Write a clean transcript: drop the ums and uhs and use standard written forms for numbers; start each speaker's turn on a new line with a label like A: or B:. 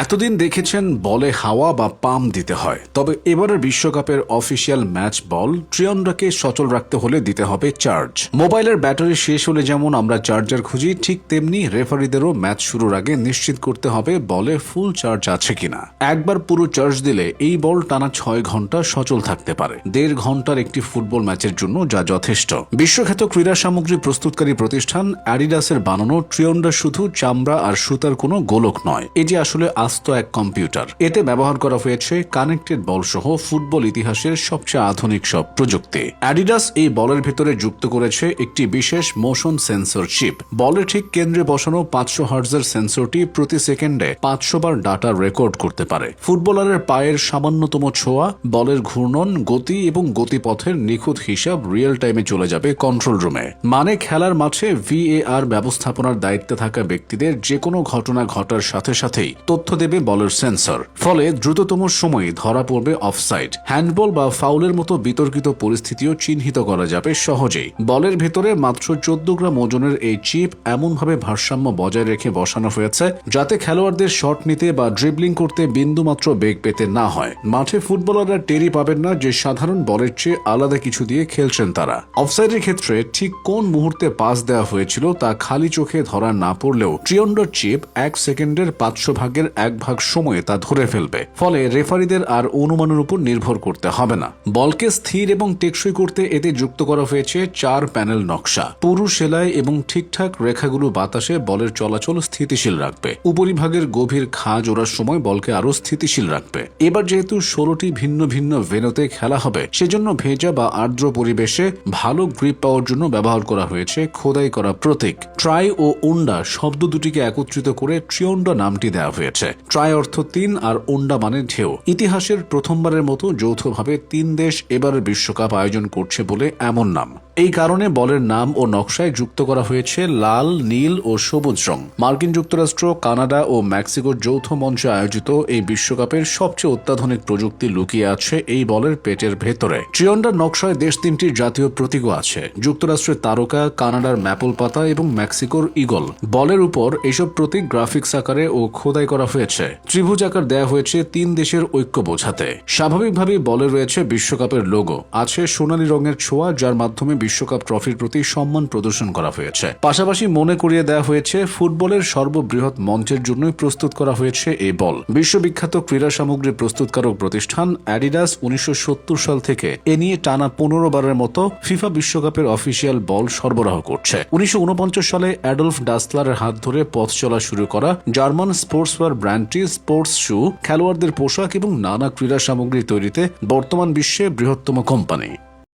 A: এতদিন দেখেছেন বলে হাওয়া বা পাম দিতে হয়, তবে এবারের বিশ্বকাপের অফিসিয়াল ম্যাচ বল ট্রিয়ন্ডাকে সচল রাখতে হলে দিতে হবে চার্জ। মোবাইলের ব্যাটারি শেষ হলে যেমন আমরা চার্জার খুঁজি, ঠিক তেমনি রেফারিদেরও ম্যাচ শুরুর আগে নিশ্চিত করতে হবে বলে ফুল চার্জ আছে কিনা। একবার পুরো চার্জ দিলে এই বল টানা 6 ঘন্টা সচল থাকতে পারে। 1.5 ঘন্টার একটি ফুটবল ম্যাচের জন্য যা যথেষ্ট। বিশ্বখ্যাত ক্রীড়া সামগ্রী প্রস্তুতকারী প্রতিষ্ঠান অ্যাডিডাসের বানানো ট্রিয়ন্ডা শুধু চামড়া আর সুতার কোনো গোলক নয়, এটি আসলে আস্ত এক কম্পিউটার। এতে ব্যবহার করা হয়েছে কানেক্টেড বল সহ ফুটবল ইতিহাসের সবচেয়ে আধুনিক সব প্রযুক্তি। অ্যাডিডাস এই বলের ভেতরে যুক্ত করেছে একটি বিশেষ মোশন সেন্সর চিপ। বলের ঠিক কেন্দ্রে বসানো 500 হার্টজের সেন্সরটি প্রতি সেকেন্ডে 500 বার ডাটা রেকর্ড করতে পারে। ফুটবলারের পায়ের সামান্যতম ছোঁয়া, বলের ঘূর্ণন, গতি এবং গতিপথের নিখুঁত হিসাব রিয়েল টাইমে চলে যাবে কন্ট্রোল রুমে। মানে খেলার মাঠে VAR ব্যবস্থাপনার দায়িত্বে থাকা ব্যক্তিদের যে কোনো ঘটনা ঘটার সাথে সাথেই তথ্য দেবে বলের সেন্সর। ফলে দ্রুততম সময়ে ধরা পড়বে অফসাইড, হ্যান্ডবল বা ফাউলের মতো বিতর্কিত পরিস্থিতিও চিহ্নিত করা যাবে সহজেই। বলের ভেতরে মাত্র 14 গ্রাম ওজনের এই চিপ এমনভাবে ভারসাম্য বজায় রেখে বসানো হয়েছে যাতে খেলোয়াড়দের শট নিতে বা ড্রিবলিং করতে বিন্দুমাত্র বেগ পেতে না হয়। মাঠে ফুটবলাররা টেরই পাবেন না যে সাধারণ বলের চেয়ে আলাদা কিছু দিয়ে খেলছেন তারা। অফসাইডের ক্ষেত্রে ঠিক কোন মুহূর্তে পাস দেওয়া হয়েছিল তা খালি চোখে ধরা না পড়লেও ট্রিয়ন্ডার চিপ 1 সেকেন্ডের 500 ভাগের 1 ভাগ সময়ে তা ধরে ফেলবে। ফলে রেফারিদের আর অনুমানের উপর নির্ভর করতে হবে না। বলকে স্থির এবং টেকসই করতে এতে যুক্ত করা হয়েছে 4 প্যানেল নকশা। পুরু সেলাই এবং ঠিকঠাক রেখাগুলো বাতাসে বলের চলাচল স্থিতিশীল রাখবে। উপরিভাগের গভীর খাঁজ ওড়ার সময় বলকে আরো স্থিতিশীল রাখবে। এবার যেহেতু 16টি ভিন্ন ভিন্ন ভেন্যুতে খেলা হবে, সেজন্য ভেজা বা আর্দ্র পরিবেশে ভালো গ্রিপ পাওয়ার জন্য ব্যবহার করা হয়েছে খোদাই করা প্রতীক। ট্রাই ও উন্ডা শব্দ দুটিকে একত্রিত করে ট্রিয়ন্ডা নামটি দেওয়া হয়েছে। ট্রাই অর্থ 3 আর উন্ডা মানে ঢেউ। ইতিহাসের প্রথমবারের মতো যৌথভাবে 3 দেশ এবারের বিশ্বকাপ আয়োজন করছে বলে এমন নাম। এই কারণে বলের নাম ও নকশায় যুক্ত করা হয়েছে লাল, নীল ও সবুজ রং। মার্কিন যুক্তরাষ্ট্র, কানাডা ও মেক্সিকোর যৌথ মঞ্চে আয়োজিত এই বিশ্বকাপের সবচেয়ে অত্যাধুনিক প্রযুক্তি লুকিয়ে আছে এই বলের পেটের ভেতরে। ট্রিয়ন্ডার নকশায় দেশ 3টির জাতীয় প্রতীকও আছে। যুক্তরাষ্ট্রের তারকা, কানাডার ম্যাপল পাতা এবং মেক্সিকোর ঈগল। বলের উপর এসব প্রতীক গ্রাফিক্স আকারে ও খোদাই করা হয়েছে। ত্রিভুজ আকার দেয়া হয়েছে 3 দেশের ঐক্য বোঝাতে। স্বাভাবিকভাবেই বলে রয়েছে বিশ্বকাপের লোগো। আছে সোনালী রঙের ছোঁয়া, যার মাধ্যমে বিশ্বকাপ ট্রফির প্রতি সম্মান প্রদর্শন করা হয়েছে। পাশাপাশি মনে করিয়ে দেওয়া হয়েছে ফুটবলের সর্ববৃহৎ মঞ্চের জন্যই প্রস্তুত করা হয়েছে এই বল। বিশ্ববিখ্যাত ক্রীড়া সামগ্রী প্রস্তুতকারক প্রতিষ্ঠান অ্যাডিডাস 1970 সাল থেকে এ নিয়ে টানা 15 বারের মতো ফিফা বিশ্বকাপের অফিসিয়াল বল সরবরাহ করছে। 1949 সালে অ্যাডলফ ডাসলারের হাত ধরে পথ চলা শুরু করা জার্মান স্পোর্টসওয়্যার ব্র্যান্ডটি স্পোর্টস শু, খেলোয়াড়দের পোশাক এবং নানা ক্রীড়া সামগ্রী তৈরিতে বর্তমান বিশ্বে বৃহত্তম কোম্পানি।